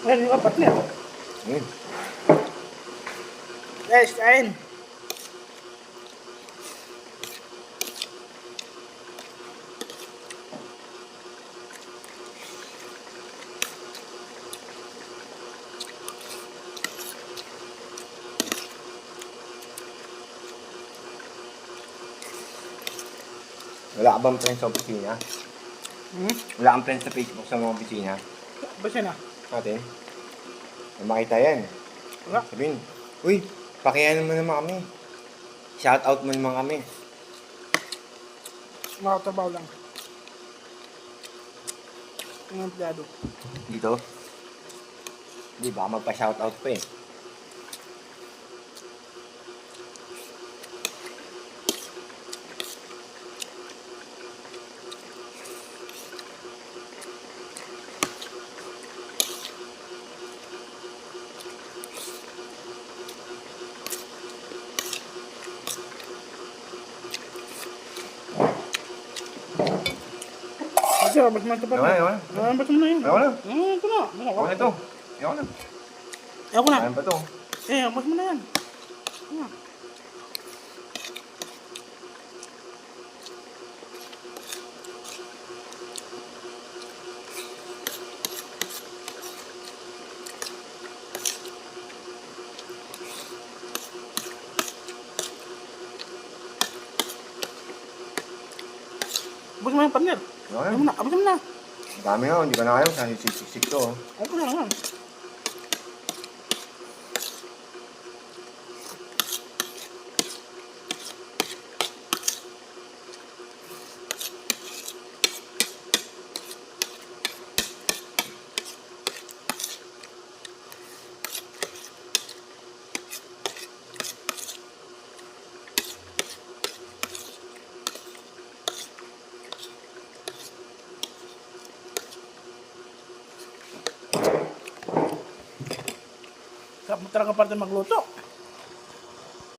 Ayan yung apat niya. Guys, kain. Wala ka bang friends sa opisina? Wala kang friends sa Facebook sa mga opisina? Basta na. Natin? May makita yan. Wala. Sabihin, uy, pakiyanan mo naman kami. Shoutout mo naman kami. Makatabaw lang. Ang empleyado. Dito? Hindi, baka magpa-shoutout pa eh. Kasi, mas matapat na. Ayaw na. Ba't mo na yun? Ayaw na. Ito na. Ayaw na ito. Ayaw na. Ayaw ko na. Ayaw ba ito? Ba't mo na yan? Ayan. Abos mo yung partner. Ayaw Abos mo na. na. Abos mo na. Ang dami nga, hindi ko na ayaw. Kasi siksik to. Abos mo na. Sarap mo talaga partner magluto.